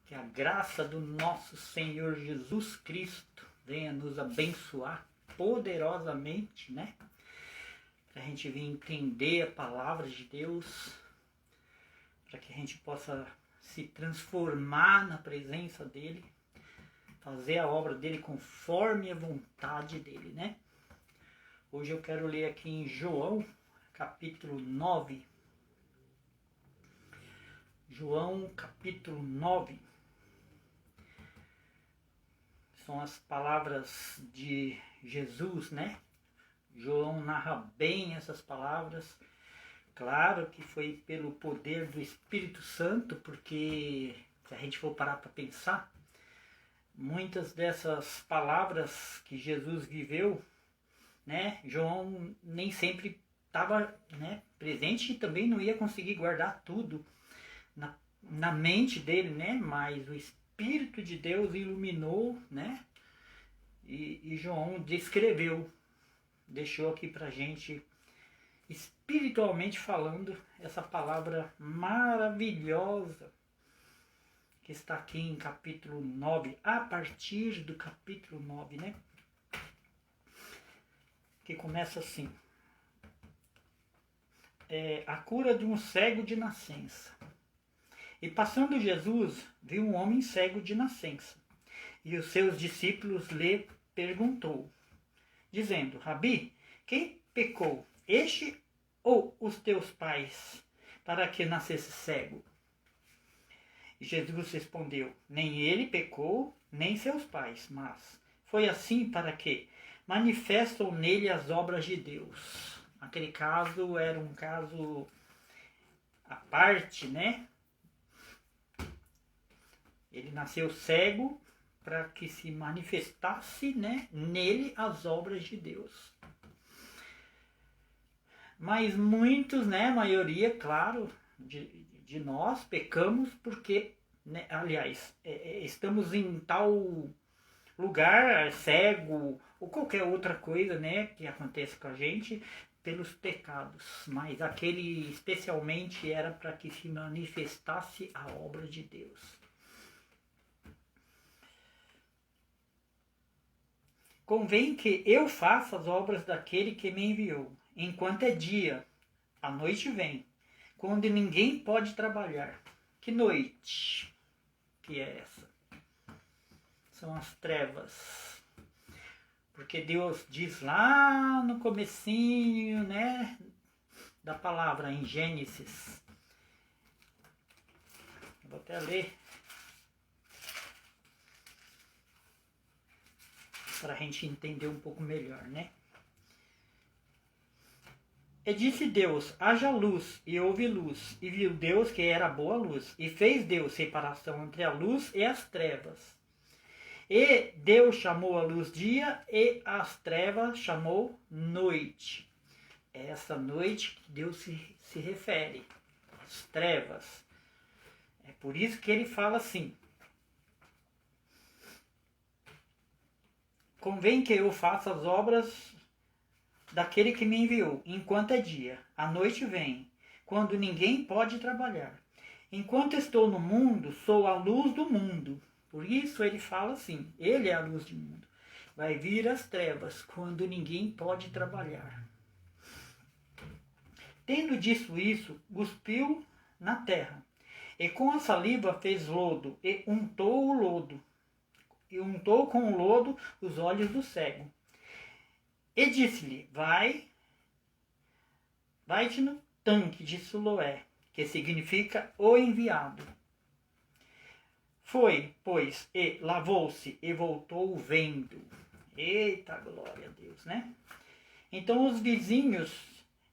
Que a graça do nosso Senhor Jesus Cristo venha nos abençoar poderosamente, né? Para a gente vir entender a palavra de Deus, para que a gente possa se transformar na presença dEle, fazer a obra dEle conforme a vontade dEle, né? Hoje eu quero ler aqui em João, capítulo 9. João, capítulo 9. São as palavras de Jesus, né? João narra bem essas palavras. Claro que foi pelo poder do Espírito Santo, porque se a gente for parar para pensar, muitas dessas palavras que Jesus viveu, né? João nem sempre estava, né, presente e também não ia conseguir guardar tudo na mente dele, né? Mas o Espírito de Deus iluminou, né? E João descreveu, deixou aqui pra gente, espiritualmente falando, essa palavra maravilhosa que está aqui em capítulo 9, a partir do capítulo 9, né? Que começa assim: a cura de um cego de nascença. E passando Jesus, viu um homem cego de nascença. E os seus discípulos lhe perguntou, dizendo: Rabi, quem pecou, este ou os teus pais, para que nascesse cego? E Jesus respondeu: nem ele pecou, nem seus pais, mas foi assim para que manifestam nele as obras de Deus. Aquele caso era um caso à parte, né? Ele nasceu cego para que se manifestasse, né, nele as obras de Deus. Mas muitos, né, a maioria, claro, de nós pecamos porque, né, aliás, estamos em tal lugar, cego, ou qualquer outra coisa, né, que acontece com a gente, pelos pecados. Mas aquele especialmente era para que se manifestasse a obra de Deus. Convém que eu faça as obras daquele que me enviou, enquanto é dia, a noite vem, quando ninguém pode trabalhar. Que noite que é essa? São as trevas. Porque Deus diz lá no comecinho, né, da palavra, em Gênesis. Eu vou até ler, para a gente entender um pouco melhor, né? E disse Deus: haja luz, e houve luz. E viu Deus que era boa luz. E fez Deus separação entre a luz e as trevas. E Deus chamou a luz dia, e as trevas chamou noite. É essa noite que Deus se refere, as trevas. É por isso que ele fala assim: convém que eu faça as obras daquele que me enviou, enquanto é dia. A noite vem, quando ninguém pode trabalhar. Enquanto estou no mundo, sou a luz do mundo. Por isso ele fala assim, ele é a luz do mundo. Vai vir as trevas, quando ninguém pode trabalhar. Tendo dito isso, cuspiu na terra. E com a saliva fez lodo, e untou o lodo. E untou com o lodo os olhos do cego. E disse-lhe: vai-te no tanque de Siloé, que significa o enviado. Foi, pois, e lavou-se e voltou vendo. Eita glória a Deus, né? Então os vizinhos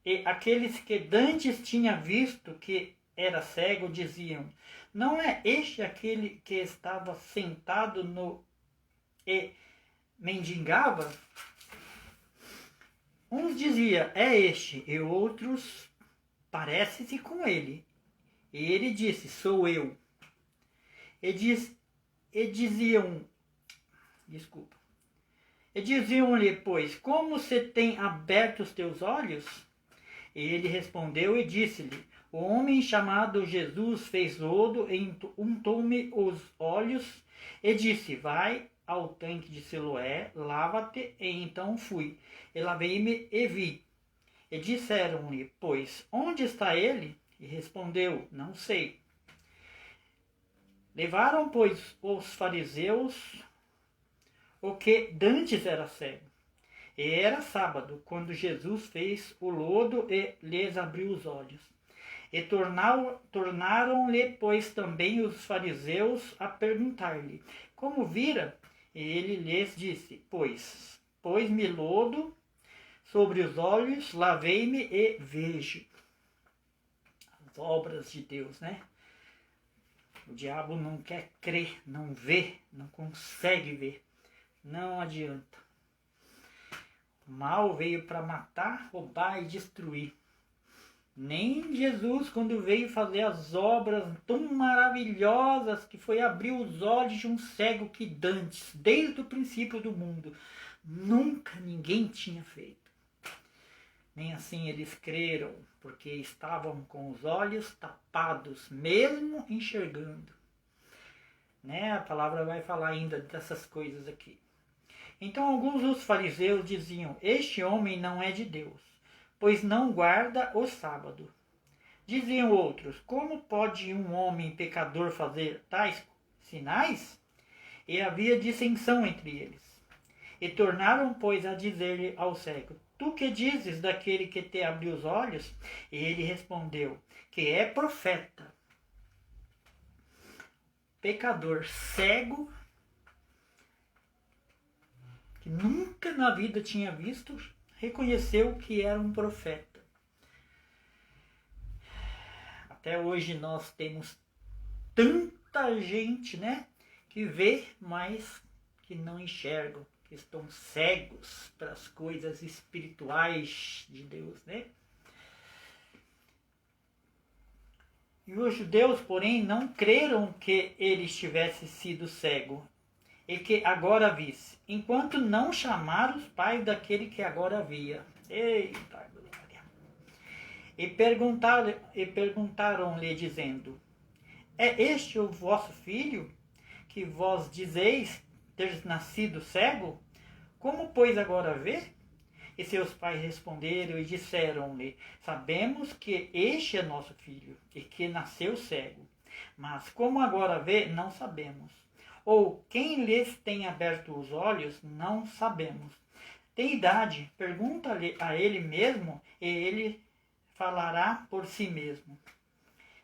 e aqueles que dantes tinham visto que era cego diziam: não é este aquele que estava sentado e mendigava? Uns diziam: é este, e outros: parece-se com ele. E ele disse: sou eu. E diziam-lhe, pois, como se tem aberto os teus olhos? E ele respondeu e disse-lhe: O homem chamado Jesus fez lodo, untou-me os olhos e disse: vai ao tanque de Siloé, lava-te. E então fui, e lavei-me e vi. E disseram-lhe: pois, onde está ele? E respondeu: não sei. Levaram, pois, os fariseus o que dantes era cego. E era sábado, quando Jesus fez o lodo e lhes abriu os olhos. E tornaram-lhe, pois, também os fariseus a perguntar-lhe como vira. E ele lhes disse: pois, pôs-me lodo sobre os olhos, lavei-me e vejo. As obras de Deus, né? O diabo não quer crer, não vê, não consegue ver. Não adianta. O mal veio para matar, roubar e destruir. Nem Jesus, quando veio fazer as obras tão maravilhosas que foi abrir os olhos de um cego que dantes, desde o princípio do mundo, nunca ninguém tinha feito. Nem assim eles creram, porque estavam com os olhos tapados, mesmo enxergando. Né? A palavra vai falar ainda dessas coisas aqui. Então alguns dos fariseus diziam: este homem não é de Deus, pois não guarda o sábado. Diziam outros: como pode um homem pecador fazer tais sinais? E havia dissensão entre eles. E tornaram, pois, a dizer-lhe ao cego: tu que dizes daquele que te abriu os olhos? E ele respondeu: que é profeta. Pecador cego, que nunca na vida tinha visto, reconheceu que era um profeta. Até hoje nós temos tanta gente, né, que vê, mas que não enxergam, que estão cegos para as coisas espirituais de Deus, né? E os judeus, porém, não creram que ele tivesse sido cego e que agora visse, enquanto não chamaram os pais daquele que agora via. Eita glória! E perguntaram-lhe, dizendo: é este o vosso filho, que vós dizeis ter nascido cego? Como, pois, agora vê? E seus pais responderam e disseram-lhe: sabemos que este é nosso filho, e que nasceu cego. Mas como agora vê, não sabemos. Ou quem lhes tem aberto os olhos, não sabemos. Tem idade, pergunta-lhe a ele mesmo, e ele falará por si mesmo.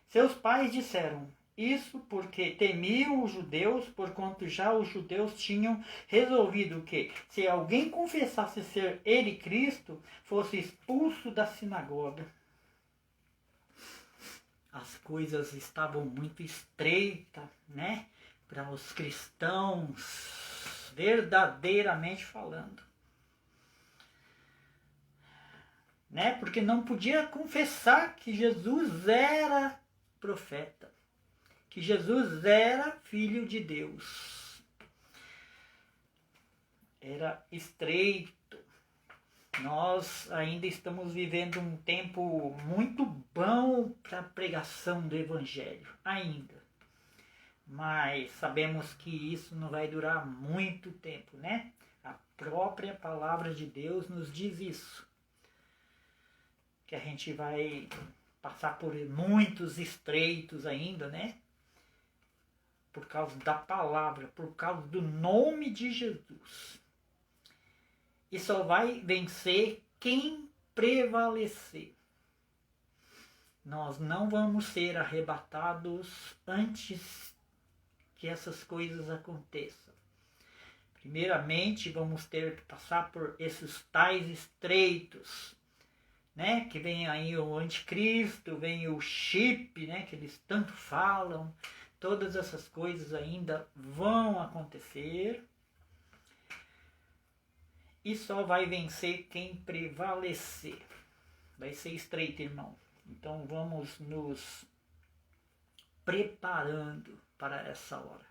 Seus pais disseram isso porque temiam os judeus, porquanto já os judeus tinham resolvido que, se alguém confessasse ser ele Cristo, fosse expulso da sinagoga. As coisas estavam muito estreitas, né, para os cristãos, verdadeiramente falando. Né? Porque não podia confessar que Jesus era profeta, que Jesus era filho de Deus. Era estreito. Nós ainda estamos vivendo um tempo muito bom para a pregação do Evangelho, ainda. Mas sabemos que isso não vai durar muito tempo, né? A própria palavra de Deus nos diz isso. Que a gente vai passar por muitos estreitos ainda, né? Por causa da palavra, por causa do nome de Jesus. E só vai vencer quem prevalecer. Nós não vamos ser arrebatados antes que essas coisas aconteçam. Primeiramente, vamos ter que passar por esses tais estreitos, né? Que vem aí o anticristo, vem o chip, né? Que eles tanto falam. Todas essas coisas ainda vão acontecer. E só vai vencer quem prevalecer. Vai ser estreito, irmão. Então vamos nos preparando para essa hora.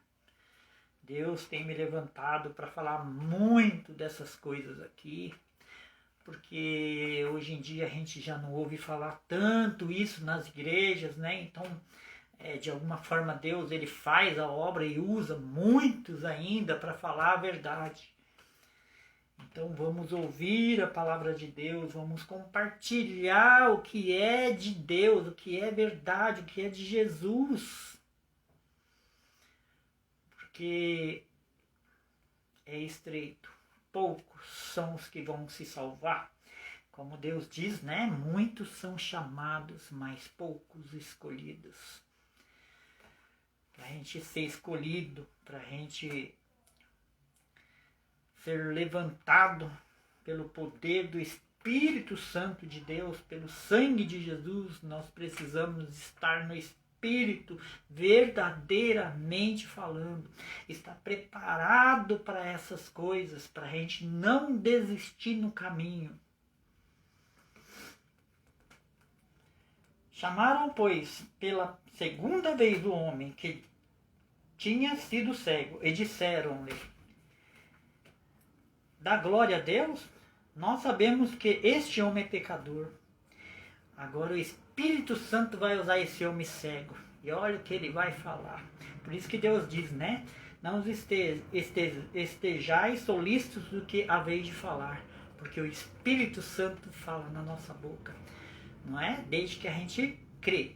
Deus tem me levantado para falar muito dessas coisas aqui, porque hoje em dia a gente já não ouve falar tanto isso nas igrejas, né? Então, de alguma forma Deus ele faz a obra e usa muitos ainda para falar a verdade. Então vamos ouvir a palavra de Deus, vamos compartilhar o que é de Deus, o que é verdade, o que é de Jesus. Porque é estreito, poucos são os que vão se salvar. Como Deus diz, né? Muitos são chamados, mas poucos escolhidos. Para a gente ser escolhido, para a gente ser levantado pelo poder do Espírito Santo de Deus, pelo sangue de Jesus, nós precisamos estar no Espírito, verdadeiramente falando, estar preparado para essas coisas, para a gente não desistir no caminho. Chamaram, pois, pela segunda vez o homem que tinha sido cego e disseram-lhe: dá glória a Deus? Nós sabemos que este homem é pecador. Agora o Espírito Santo vai usar esse homem cego. E olha o que ele vai falar. Por isso que Deus diz, né? Não estejais solícitos do que haveis de falar. Porque o Espírito Santo fala na nossa boca. Não é? Desde que a gente crê.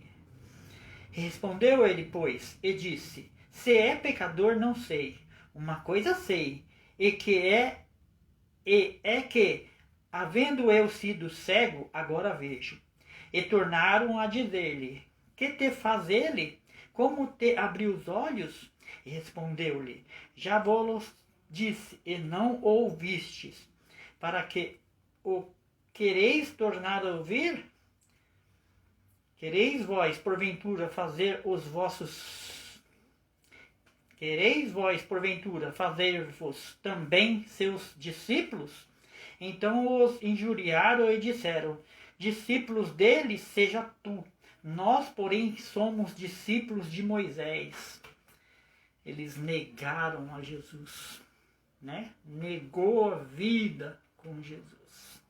Respondeu ele, pois, e disse: se é pecador, não sei. Uma coisa sei, e é que, havendo eu sido cego, agora vejo. E tornaram a dizer-lhe: que te faz ele? Como te abriu os olhos? E respondeu-lhe: já vos disse, e não ouvistes. Para que o quereis tornar a ouvir? Quereis vós, porventura, fazer-vos também seus discípulos? Então os injuriaram e disseram: discípulos dele seja tu. Nós, porém, somos discípulos de Moisés. Eles negaram a Jesus, né? Negou a vida com Jesus.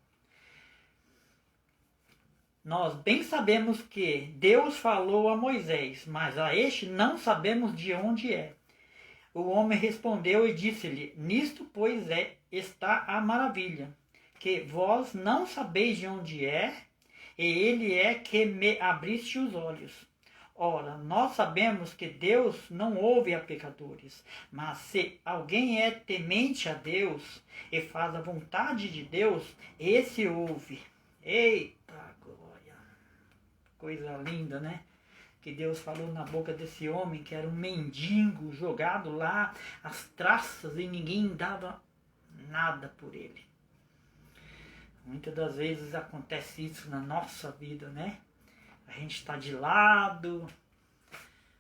Nós bem sabemos que Deus falou a Moisés, mas a este não sabemos de onde é. O homem respondeu e disse-lhe: nisto, pois, está a maravilha, que vós não sabeis de onde é, e ele é que me abriste os olhos. Ora, nós sabemos que Deus não ouve a pecadores, mas se alguém é temente a Deus e faz a vontade de Deus, esse ouve. Eita glória! Coisa linda, né? Que Deus falou na boca desse homem que era um mendigo jogado lá às traças e ninguém dava nada por ele. Muitas das vezes acontece isso na nossa vida, né? A gente está de lado,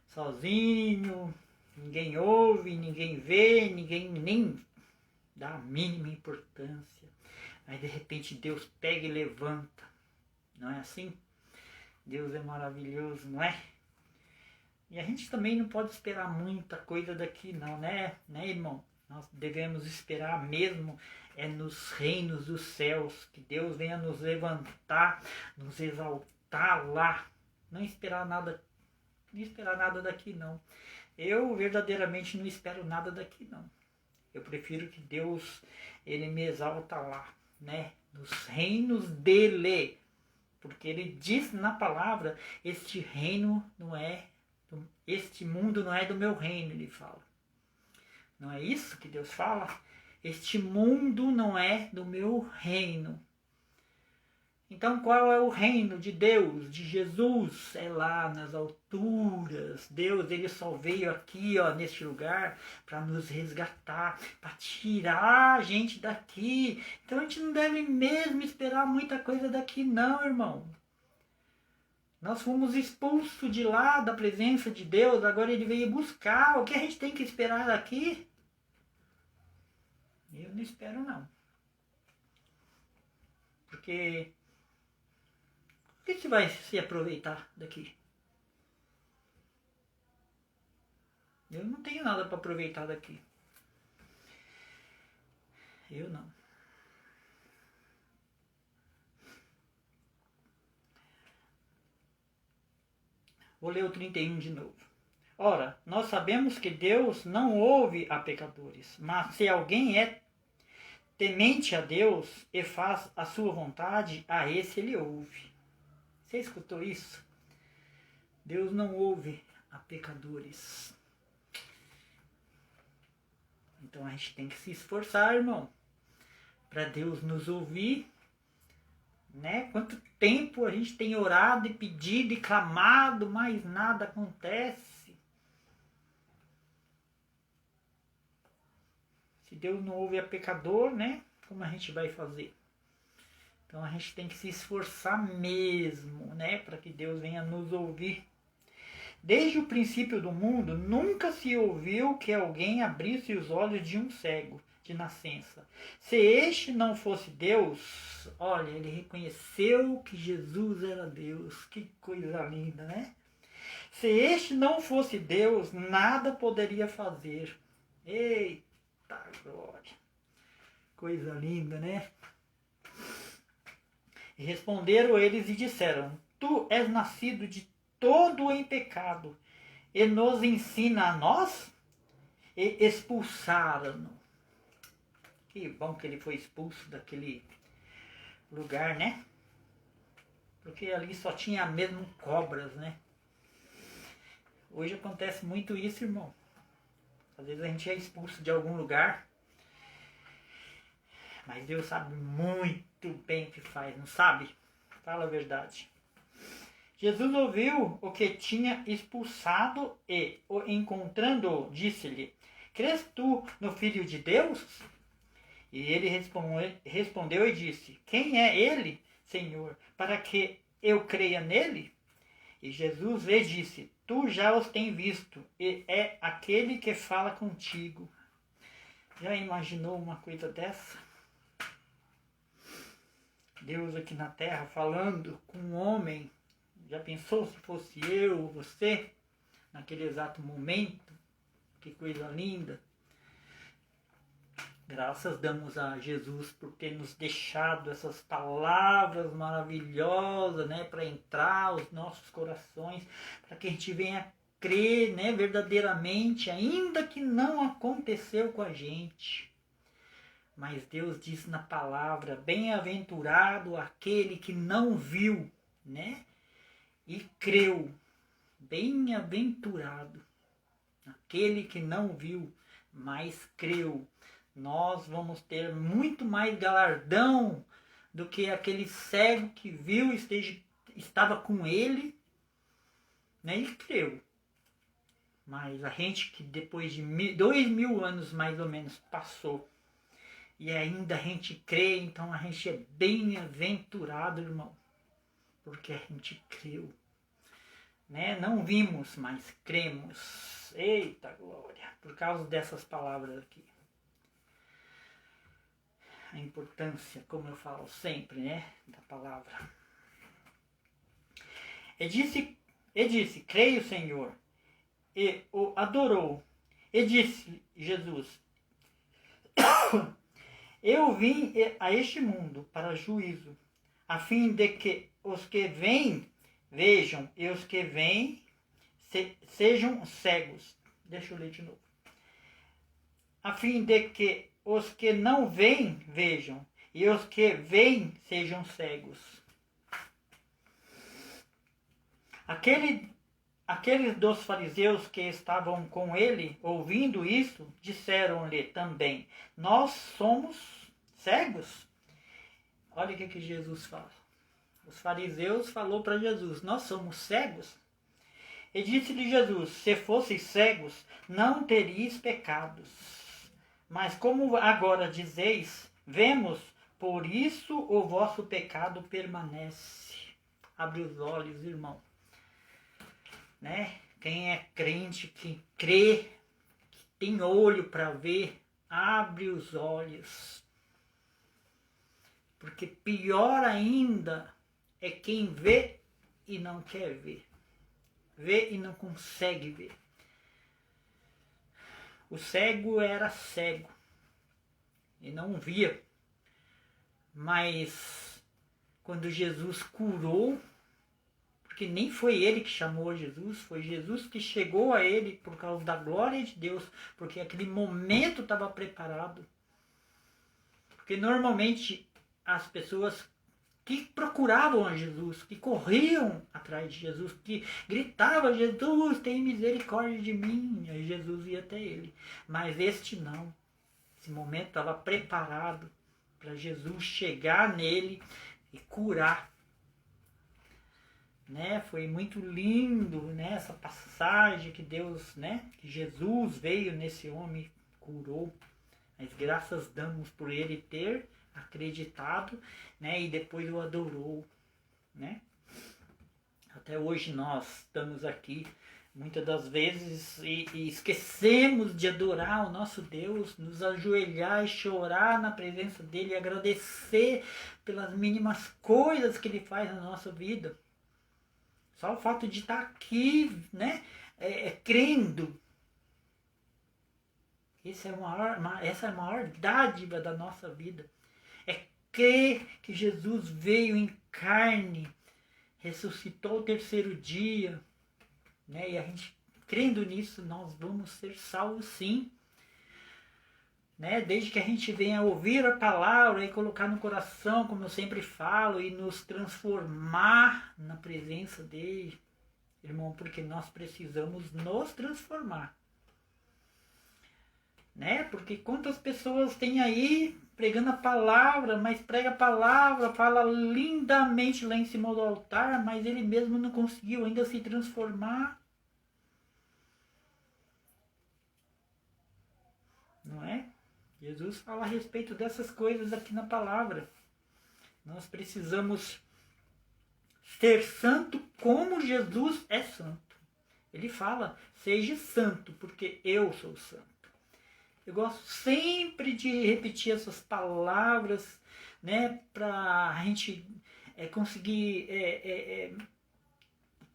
sozinho, ninguém ouve, ninguém vê, ninguém nem dá a mínima importância. Aí de repente Deus pega e levanta. Não é assim? Deus é maravilhoso, não é? E a gente também não pode esperar muita coisa daqui não, né? Né, irmão? Nós devemos esperar mesmo nos reinos dos céus, que Deus venha nos levantar, nos exaltar lá. Não esperar nada daqui não. Eu verdadeiramente não espero nada daqui não. Eu prefiro que Deus ele me exalta lá, né? Nos reinos dele. Porque ele diz na palavra: este mundo não é do meu reino, ele fala. Não é isso que Deus fala? Este mundo não é do meu reino. Então qual é o reino de Deus, de Jesus? É lá nas alturas. Deus ele só veio aqui, ó, neste lugar para nos resgatar, para tirar a gente daqui. Então a gente não deve mesmo esperar muita coisa daqui não, irmão. Nós fomos expulsos de lá da presença de Deus, agora ele veio buscar. O que a gente tem que esperar daqui? Eu não espero não. Porque o que você vai se aproveitar daqui? Eu não tenho nada para aproveitar daqui. Eu não. Vou ler o 31 de novo. Ora, nós sabemos que Deus não ouve a pecadores, mas se alguém é temente a Deus e faz a sua vontade, a esse ele ouve. Você escutou isso? Deus não ouve a pecadores. Então a gente tem que se esforçar, irmão, para Deus nos ouvir, né? Quanto tempo a gente tem orado e pedido e clamado, mas nada acontece. Se Deus não ouve a pecador, né? Como a gente vai fazer? Então a gente tem que se esforçar mesmo, né? Para que Deus venha nos ouvir. Desde o princípio do mundo, nunca se ouviu que alguém abrisse os olhos de um cego de nascença. Se este não fosse Deus, olha, ele reconheceu que Jesus era Deus. Que coisa linda, né? Se este não fosse Deus, nada poderia fazer. Eita glória! Coisa linda, né? E responderam eles e disseram: Tu és nascido de todo em pecado, e nos ensina a nós? E expulsaram-no. Que bom que ele foi expulso daquele lugar, né? Porque ali só tinha mesmo cobras, né? Hoje acontece muito isso, irmão. Às vezes a gente é expulso de algum lugar, mas Deus sabe muito bem o que faz, não sabe? Fala a verdade. Jesus ouviu o que tinha expulsado e, o encontrando-o, disse-lhe: Crês tu no Filho de Deus? E ele respondeu e disse: Quem é ele, Senhor, para que eu creia nele? E Jesus lhe disse: Tu já os tens visto, e é aquele que fala contigo. Já imaginou uma coisa dessa? Deus aqui na terra falando com um homem. Já pensou se fosse eu ou você, naquele exato momento? Que coisa linda. Graças damos a Jesus por ter nos deixado essas palavras maravilhosas, né, para entrar aos nossos corações, para que a gente venha crer, né, verdadeiramente, ainda que não aconteceu com a gente. Mas Deus diz na palavra: bem-aventurado aquele que não viu, né, e creu. Bem-aventurado aquele que não viu, mas creu. Nós vamos ter muito mais galardão do que aquele cego que viu e estava com ele, né, e creu. Mas a gente que depois de 2000 anos mais ou menos passou e ainda a gente crê, então a gente é bem-aventurado, irmão, porque a gente creu, né? Não vimos, mas cremos. Eita glória! Por causa dessas palavras aqui. A importância, como eu falo sempre, né, da palavra. E disse, creio, Senhor, e o adorou. E disse Jesus: Eu vim a este mundo para juízo, a fim de que os que vêm vejam e os que vêm sejam cegos. Deixa eu ler de novo. A fim de que os que não veem vejam, e os que veem sejam cegos. Aqueles dos fariseus que estavam com ele, ouvindo isso, disseram-lhe também: Nós somos cegos? Olha o que Jesus fala. Os fariseus falou para Jesus: Nós somos cegos? E disse-lhe Jesus: Se fosseis cegos, não teríeis pecados. Mas como agora dizeis, vemos, por isso o vosso pecado permanece. Abre os olhos, irmão. Né? Quem é crente, que crê, que tem olho para ver, abre os olhos. Porque pior ainda é quem vê e não quer ver. Vê e não consegue ver. O cego era cego e não via. Mas quando Jesus curou, porque nem foi ele que chamou Jesus, foi Jesus que chegou a ele por causa da glória de Deus, porque aquele momento estava preparado. Porque normalmente as pessoas que procuravam a Jesus, que corriam atrás de Jesus, que gritavam: Jesus, tem misericórdia de mim, aí Jesus ia até ele. Mas este não. Esse momento estava preparado para Jesus chegar nele e curar. Né? Foi muito lindo, né? Essa passagem que Deus, né? Que Jesus veio nesse homem, curou. Mas graças damos por ele ter acreditado, né? E depois o adorou, né? Até hoje nós estamos aqui muitas das vezes e esquecemos de adorar o nosso Deus, nos ajoelhar e chorar na presença dele e agradecer pelas mínimas coisas que ele faz na nossa vida. Só o fato de estar aqui, né, crendo. Essa é a maior dádiva da nossa vida. É crer que Jesus veio em carne, ressuscitou o terceiro dia, né? E a gente, crendo nisso, nós vamos ser salvos sim. Né? Desde que a gente venha ouvir a palavra e colocar no coração, como eu sempre falo, e nos transformar na presença dele, irmão, porque nós precisamos nos transformar. Né? Porque quantas pessoas tem aí pregando a palavra, mas prega a palavra, fala lindamente lá em cima do altar, mas ele mesmo não conseguiu ainda se transformar. Não é? Jesus fala a respeito dessas coisas aqui na palavra. Nós precisamos ser santo como Jesus é santo. Ele fala: seja santo, porque eu sou santo. Eu gosto sempre de repetir essas palavras, né, para a gente conseguir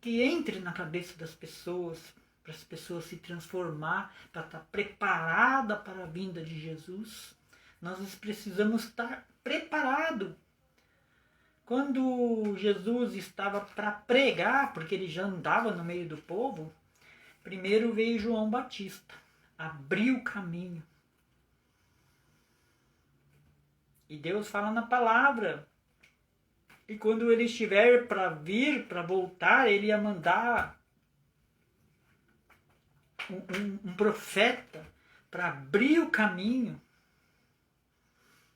que entre na cabeça das pessoas, para as pessoas se transformar, para estar preparada para a vinda de Jesus. Nós precisamos estar preparados. Quando Jesus estava para pregar, porque ele já andava no meio do povo, primeiro veio João Batista, abriu o caminho. E Deus fala na palavra. E quando ele estiver para vir, para voltar, ele ia mandar um profeta para abrir o caminho.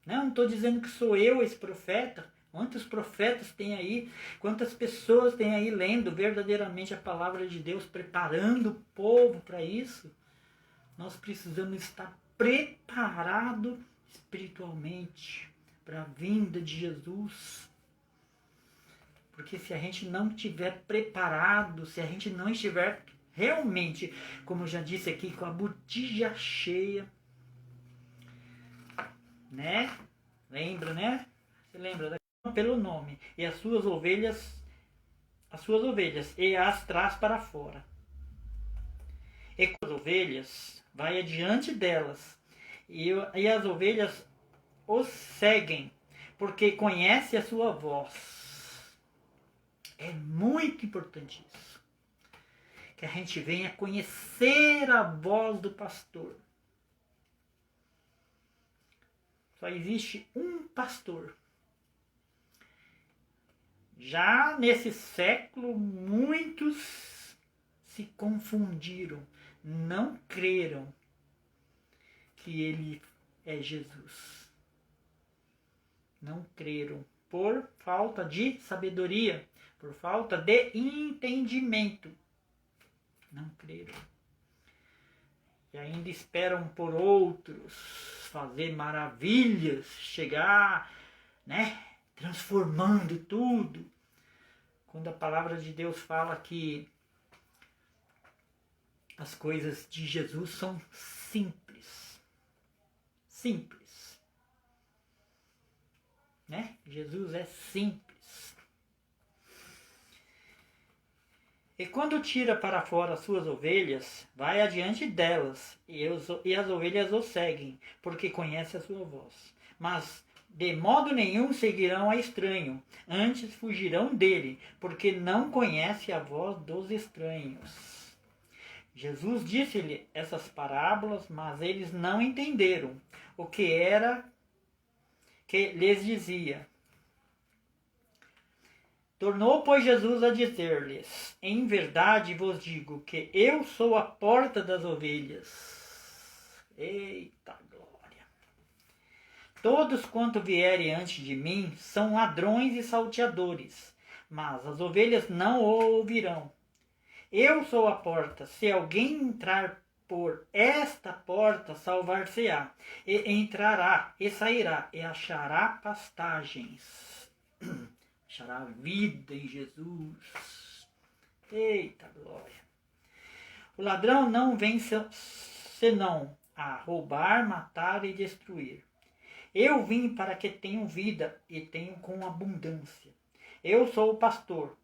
Não estou dizendo que sou eu esse profeta. Quantos profetas tem aí? Quantas pessoas tem aí lendo verdadeiramente a palavra de Deus, preparando o povo para isso? Nós precisamos estar preparados espiritualmente para a vinda de Jesus. Porque se a gente não estiver preparado, se a gente não estiver realmente, como eu já disse aqui, com a botija cheia, né? Lembra, né? Você lembra pelo nome. E as suas ovelhas, e as traz para fora. E com as ovelhas, vai adiante delas. E as ovelhas os seguem, porque conhece a sua voz. É muito importante isso. Que a gente venha conhecer a voz do pastor. Só existe um pastor. Já nesse século, muitos se confundiram, não creram que ele é Jesus. Não creram por falta de sabedoria, por falta de entendimento. Não creram. E ainda esperam por outros fazer maravilhas, chegar, né, transformando tudo. Quando a palavra de Deus fala que as coisas de Jesus são simples. Simples. Né? Jesus é simples. E quando tira para fora as suas ovelhas, vai adiante delas, e as ovelhas o seguem, porque conhece a sua voz. Mas De modo nenhum seguirão a estranho, antes fugirão dele, porque não conhece a voz dos estranhos. Jesus disse-lhe essas parábolas, mas eles não entenderam o que era que lhes dizia. Tornou, pois, Jesus a dizer-lhes: Em verdade vos digo que eu sou a porta das ovelhas. Eita glória! Todos quanto vierem antes de mim são ladrões e salteadores, mas as ovelhas não o ouvirão. Eu sou a porta. Se alguém entrar por esta porta, salvar-se-á, e entrará, e sairá, e achará pastagens. Achará vida em Jesus. Eita glória! O ladrão não vem senão a roubar, matar e destruir. Eu vim para que tenham vida e tenham com abundância. Eu sou o pastor,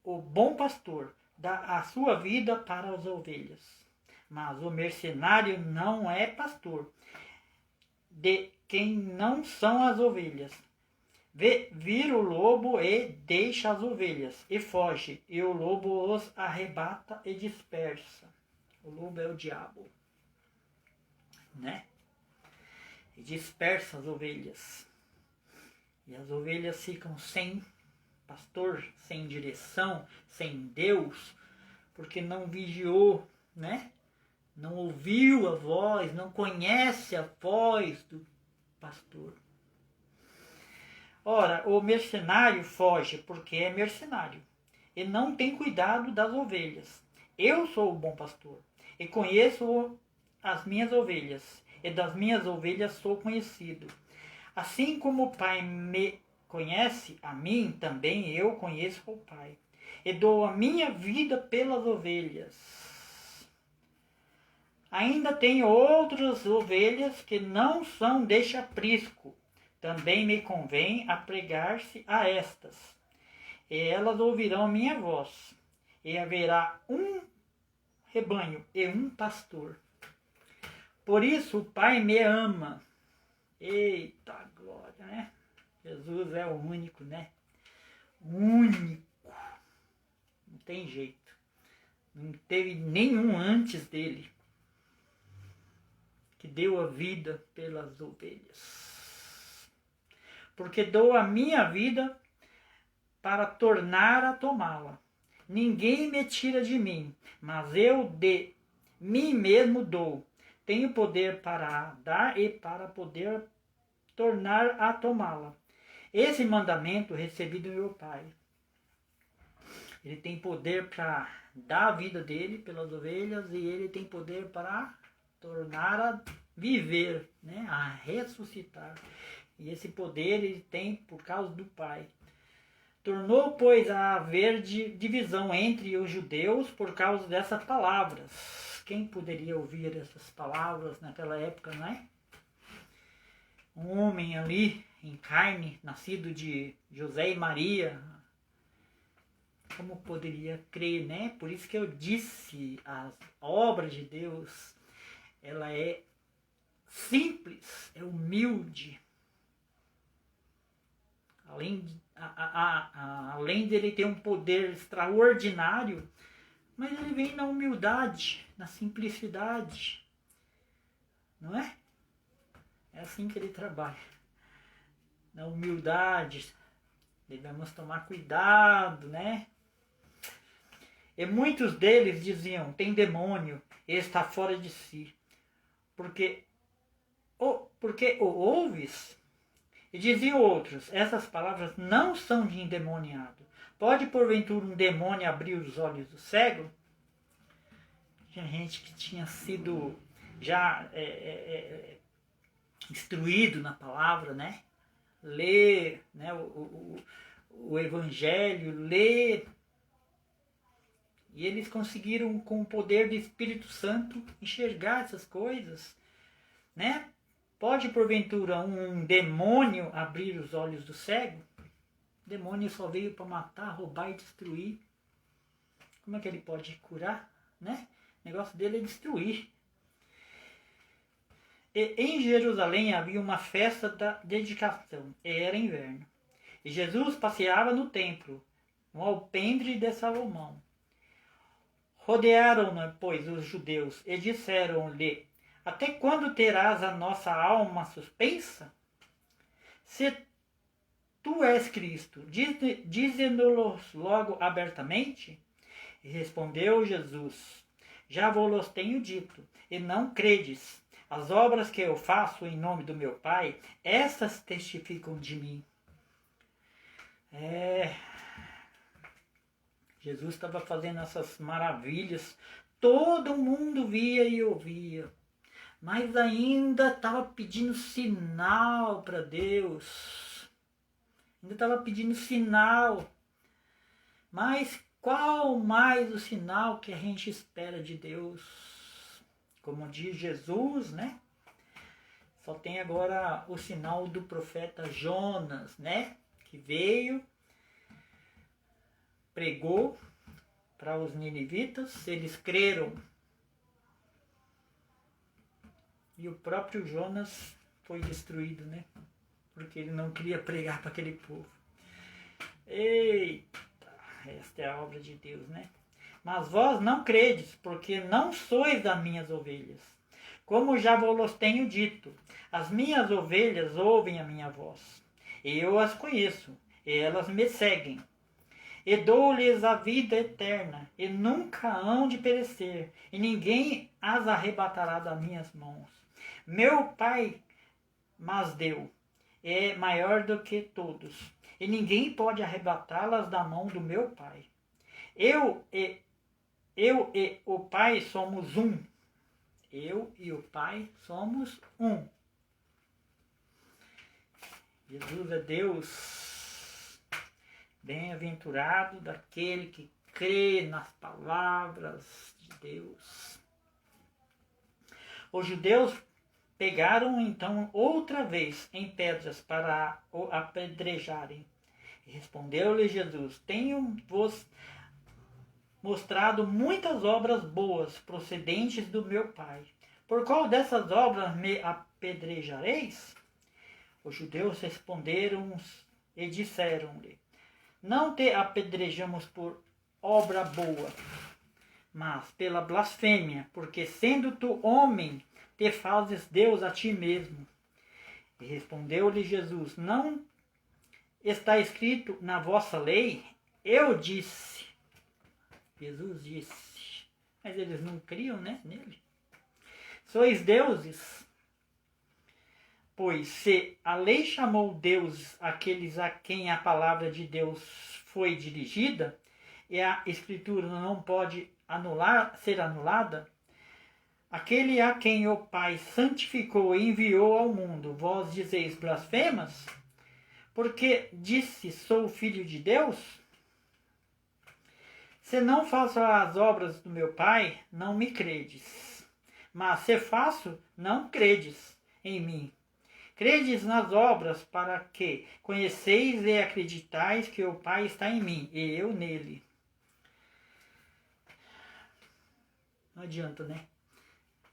o bom pastor, dá a sua vida para as ovelhas. Mas o mercenário não é pastor de quem não são as ovelhas. Vira o lobo e deixa as ovelhas, e foge, e o lobo os arrebata e dispersa. O lobo é o diabo, né? E dispersa as ovelhas. E as ovelhas ficam sem pastor, sem direção, sem Deus, porque não vigiou, né? Não ouviu a voz, não conhece a voz do pastor. Ora, o mercenário foge porque é mercenário e não tem cuidado das ovelhas. Eu sou o bom pastor e conheço as minhas ovelhas, e das minhas ovelhas sou conhecido. Assim como o Pai me conhece a mim, também eu conheço o Pai, e dou a minha vida pelas ovelhas. Ainda tenho outras ovelhas que não são deste aprisco. Também me convém apregar-se a estas, e elas ouvirão minha voz, e haverá um rebanho e um pastor. Por isso o Pai me ama. Eita glória, né? Jesus é o único, né? Único. Não tem jeito. Não teve nenhum antes dele que deu a vida pelas ovelhas. Porque dou a minha vida para tornar a tomá-la. Ninguém me tira de mim, mas eu de mim mesmo dou. Tenho poder para dar e para poder tornar a tomá-la. Esse mandamento recebi do meu Pai. Ele tem poder para dar a vida dele pelas ovelhas, e ele tem poder para tornar a viver, né? A ressuscitar. E esse poder ele tem por causa do Pai. Tornou, pois, a haver divisão entre os judeus por causa dessas palavras. Quem poderia ouvir essas palavras naquela época, não é? Um homem ali, em carne, nascido de José e Maria. Como poderia crer, né? Por isso que eu disse, a obra de Deus, ela é simples, é humilde. Além dele ter um poder extraordinário, mas ele vem na humildade, na simplicidade. Não é? É assim que ele trabalha. Na humildade. Devemos tomar cuidado, né? E muitos deles diziam: tem demônio, ele está fora de si. Porque o ouves? E diziam outros: essas palavras não são de endemoniado. Pode porventura um demônio abrir os olhos do cego? Tinha gente que tinha sido já instruído na palavra, né? Ler, né? O evangelho, ler. E eles conseguiram, com o poder do Espírito Santo, enxergar essas coisas, né? Pode, porventura, um demônio abrir os olhos do cego? O demônio só veio para matar, roubar e destruir. Como é que ele pode curar, né? O negócio dele é destruir. E em Jerusalém havia uma festa da dedicação, era inverno. E Jesus passeava no templo, no alpendre de Salomão. Rodearam-no, pois, os judeus e disseram-lhe: Até quando terás a nossa alma suspensa? Se tu és Cristo, dize-nos logo abertamente. E respondeu Jesus: Já vos tenho dito, e não credes. As obras que eu faço em nome do meu Pai, essas testificam de mim. Jesus estava fazendo essas maravilhas, todo mundo via e ouvia, mas ainda estava pedindo sinal para Deus, ainda estava pedindo sinal, mas qual mais o sinal que a gente espera de Deus? Como diz Jesus, né? Só tem agora o sinal do profeta Jonas, né? Que veio, pregou para os ninivitas, eles creram. E o próprio Jonas foi destruído, né? Porque ele não queria pregar para aquele povo. Eita, esta é a obra de Deus, né? Mas vós não credes, porque não sois das minhas ovelhas. Como já vos tenho dito, as minhas ovelhas ouvem a minha voz. Eu as conheço, e elas me seguem. E dou-lhes a vida eterna, e nunca hão de perecer, e ninguém as arrebatará das minhas mãos. Meu Pai mas deu, é maior do que todos, e ninguém pode arrebatá-las da mão do meu Pai. Eu e o Pai somos um. Eu e o Pai somos um. Jesus é Deus. Bem-aventurado daquele que crê nas palavras de Deus. Os judeus pegaram então outra vez em pedras para o apedrejarem. E respondeu-lhe Jesus: Tenho-vos mostrado muitas obras boas procedentes do meu Pai. Por qual dessas obras me apedrejareis? Os judeus responderam e disseram-lhe: Não te apedrejamos por obra boa, mas pela blasfêmia, porque sendo tu homem, te fazes Deus a ti mesmo. E respondeu-lhe Jesus: Não está escrito na vossa lei? Eu disse. Jesus disse. Mas eles não criam, né, nele. Sois deuses. Pois se a lei chamou Deus aqueles a quem a palavra de Deus foi dirigida, e a Escritura não pode ser anulada, aquele a quem o Pai santificou e enviou ao mundo, vós dizeis blasfemas? Porque disse, sou filho de Deus? Se não faço as obras do meu Pai, não me credes. Mas se faço, não credes em mim. Credes nas obras para que conheceis e acreditais que o Pai está em mim e eu nele. Não adianta, né?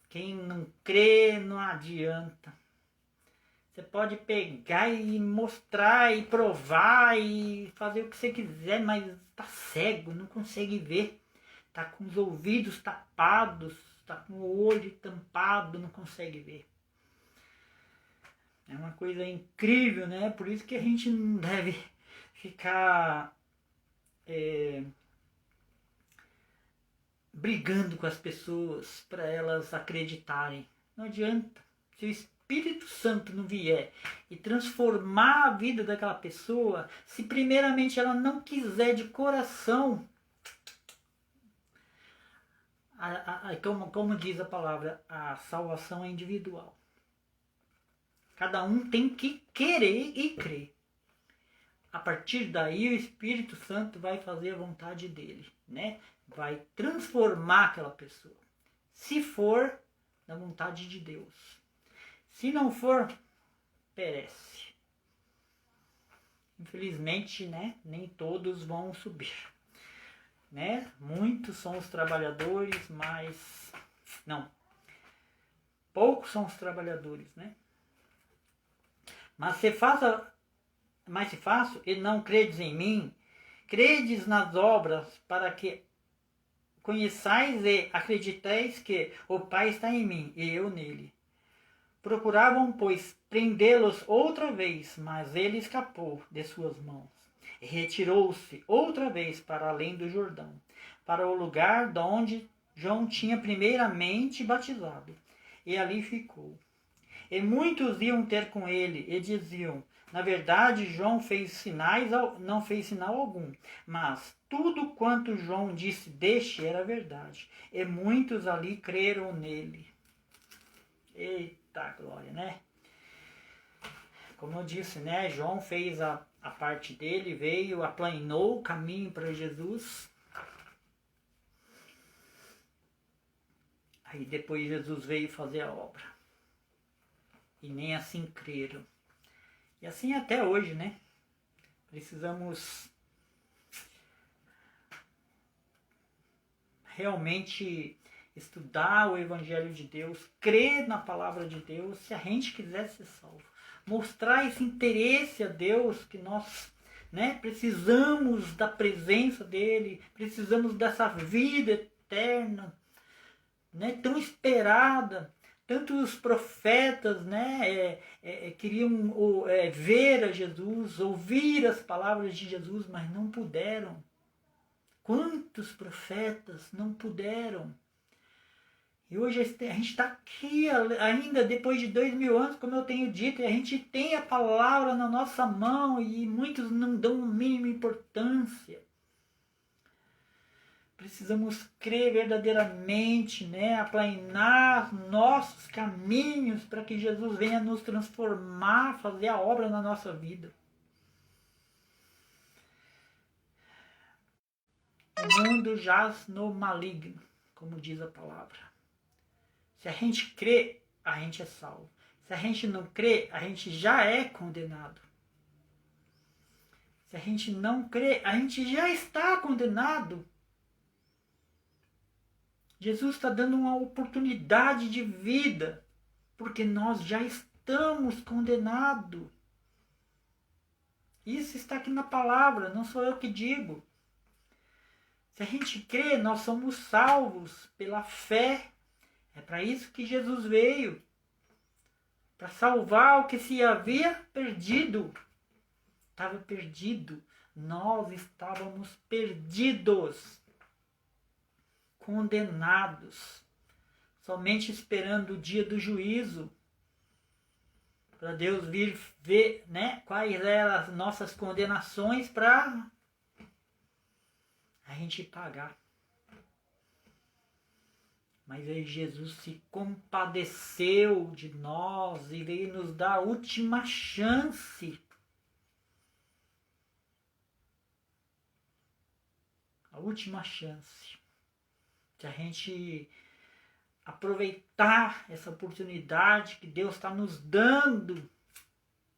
Quem não crê, não adianta. Você pode pegar e mostrar e provar e fazer o que você quiser, mas está cego, não consegue ver. Está com os ouvidos tapados, está com o olho tampado, não consegue ver. É uma coisa incrível, né? Por isso que a gente não deve ficar brigando com as pessoas para elas acreditarem. Não adianta. Se o Espírito Santo não vier e transformar a vida daquela pessoa, se primeiramente ela não quiser de coração, como diz a palavra, a salvação é individual. Cada um tem que querer e crer. A partir daí o Espírito Santo vai fazer a vontade dele, né? Vai transformar aquela pessoa. Se for da vontade de Deus. Se não for, perece. Infelizmente, né? Nem todos vão subir. Né? Muitos são os trabalhadores, mas não. Poucos são os trabalhadores, né? Mas se faça, mas se faço e não credes em mim, credes nas obras, para que conheçais e acreditais que o Pai está em mim e eu nele. Procuravam, pois, prendê-los outra vez, mas ele escapou de suas mãos. E retirou-se outra vez para além do Jordão, para o lugar de onde João tinha primeiramente batizado. E ali ficou. E muitos iam ter com ele e diziam: na verdade, João não fez sinal algum, mas tudo quanto João disse deste era verdade. E muitos ali creram nele. Eita glória, né? Como eu disse, né? João fez a parte dele, veio, aplanou o caminho para Jesus. Aí depois Jesus veio fazer a obra. E nem assim creram. E assim até hoje, né? Precisamos realmente estudar o Evangelho de Deus, crer na palavra de Deus, se a gente quiser ser salvo. Mostrar esse interesse a Deus, que nós, né, precisamos da presença dEle, precisamos dessa vida eterna, né, tão esperada. Tantos profetas, né, queriam ver a Jesus, ouvir as palavras de Jesus, mas não puderam. Quantos profetas não puderam? E hoje a gente está aqui ainda depois de 2000 anos, como eu tenho dito, e a gente tem a palavra na nossa mão e muitos não dão a mínima importância. Precisamos crer verdadeiramente, né? Aplanar nossos caminhos para que Jesus venha nos transformar, fazer a obra na nossa vida. O mundo jaz no maligno, como diz a palavra. Se a gente crê, a gente é salvo. Se a gente não crê, a gente já é condenado. Se a gente não crê, a gente já está condenado. Jesus está dando uma oportunidade de vida, porque nós já estamos condenados. Isso está aqui na palavra, não sou eu que digo. Se a gente crê, nós somos salvos pela fé. É para isso que Jesus veio, para salvar o que se havia perdido. Estava perdido. Nós estávamos perdidos, condenados, somente esperando o dia do juízo, para Deus vir ver, né, quais eram as nossas condenações para a gente pagar. Mas aí Jesus se compadeceu de nós e veio nos dar a última chance. A última chance. Se a gente aproveitar essa oportunidade que Deus está nos dando,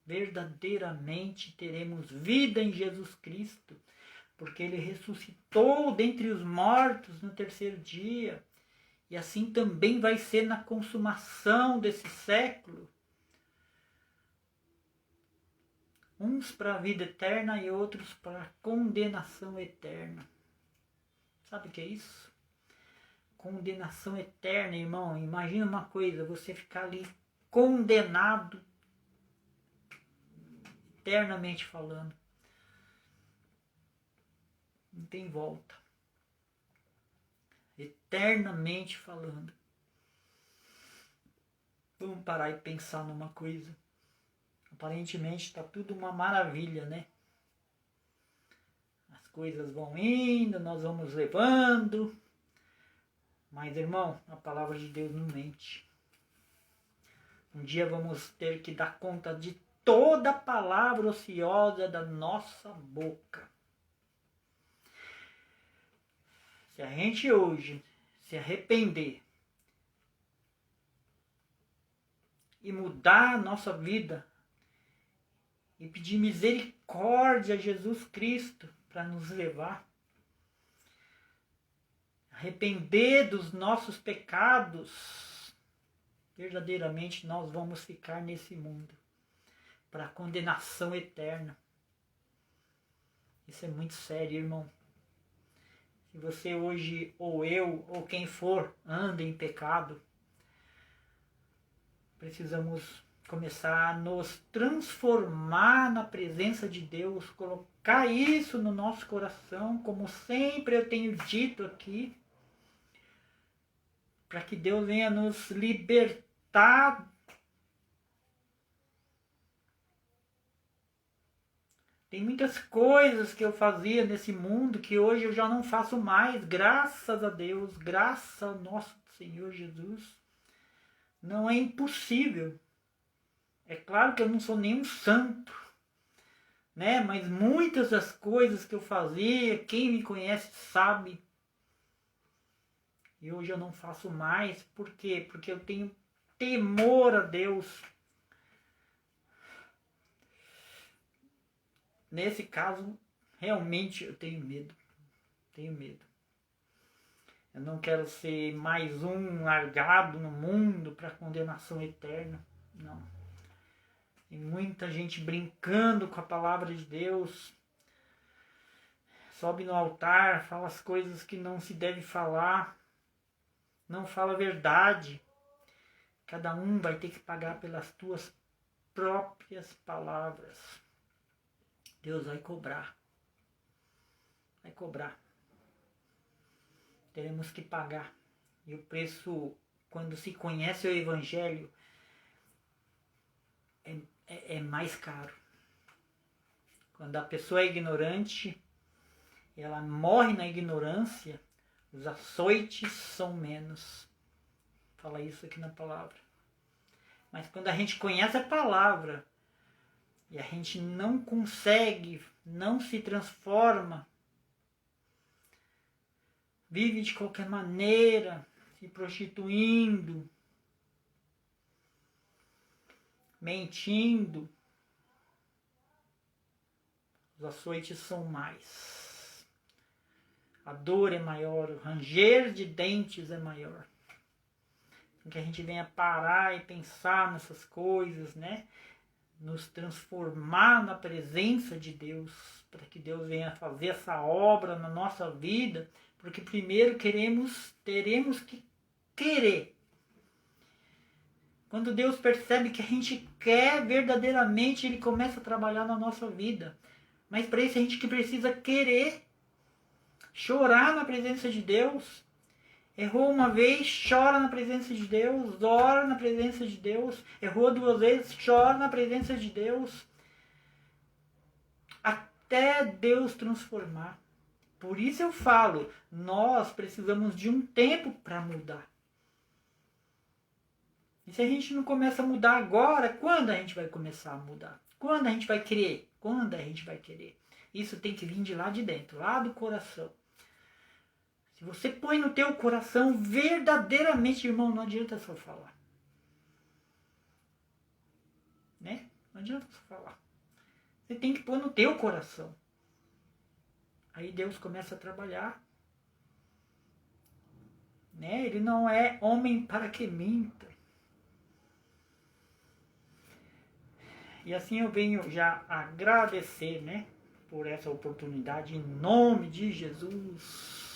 verdadeiramente teremos vida em Jesus Cristo, porque Ele ressuscitou dentre os mortos no terceiro dia. E assim também vai ser na consumação desse século. Uns para a vida eterna e outros para a condenação eterna. Sabe o que é isso? Condenação eterna, irmão. Imagina uma coisa, você ficar ali condenado, eternamente falando. Não tem volta. Eternamente falando. Vamos parar e pensar numa coisa. Aparentemente está tudo uma maravilha, né? As coisas vão indo, nós vamos levando. Mas, irmão, a palavra de Deus não mente. Um dia vamos ter que dar conta de toda palavra ociosa da nossa boca. Se a gente hoje se arrepender e mudar a nossa vida e pedir misericórdia a Jesus Cristo para nos levar, arrepender dos nossos pecados, verdadeiramente nós vamos ficar nesse mundo para a condenação eterna. Isso é muito sério, irmão. Se você hoje, ou eu, ou quem for, anda em pecado, precisamos começar a nos transformar na presença de Deus, colocar isso no nosso coração, como sempre eu tenho dito aqui, para que Deus venha nos libertar. Tem muitas coisas que eu fazia nesse mundo que hoje eu já não faço mais, graças a Deus, graças ao nosso Senhor Jesus. Não é impossível. É claro que eu não sou nenhum santo, né? Mas muitas das coisas que eu fazia, quem me conhece sabe. E hoje eu não faço mais. Por quê? Porque eu tenho temor a Deus. Nesse caso, realmente eu tenho medo. Tenho medo. Eu não quero ser mais um largado no mundo para condenação eterna. Não. Tem muita gente brincando com a palavra de Deus. Sobe no altar, fala as coisas que não se deve falar. Não fala a verdade. Cada um vai ter que pagar pelas tuas próprias palavras. Deus vai cobrar. Vai cobrar. Teremos que pagar. E o preço, quando se conhece o Evangelho, é mais caro. Quando a pessoa é ignorante, ela morre na ignorância, os açoites são menos. Fala isso aqui na palavra. Mas quando a gente conhece a palavra e a gente não consegue, não se transforma, vive de qualquer maneira, se prostituindo, mentindo, os açoites são mais. A dor é maior, o ranger de dentes é maior. Então que a gente venha parar e pensar nessas coisas, né? Nos transformar na presença de Deus, para que Deus venha fazer essa obra na nossa vida, porque primeiro teremos que querer. Quando Deus percebe que a gente quer verdadeiramente, Ele começa a trabalhar na nossa vida. Mas para isso a gente que precisa querer, chorar na presença de Deus. Errou uma vez, chora na presença de Deus, ora na presença de Deus. Errou 2 vezes, chora na presença de Deus. Até Deus transformar. Por isso eu falo, nós precisamos de um tempo para mudar. E se a gente não começa a mudar agora, quando a gente vai começar a mudar? Quando a gente vai querer? Quando a gente vai querer? Isso tem que vir de lá de dentro, lá do coração. Se você põe no teu coração verdadeiramente, irmão, não adianta só falar. Né? Não adianta só falar. Você tem que pôr no teu coração. Aí Deus começa a trabalhar. Né? Ele não é homem para que minta. E assim eu venho já agradecer, né, por essa oportunidade em nome de Jesus.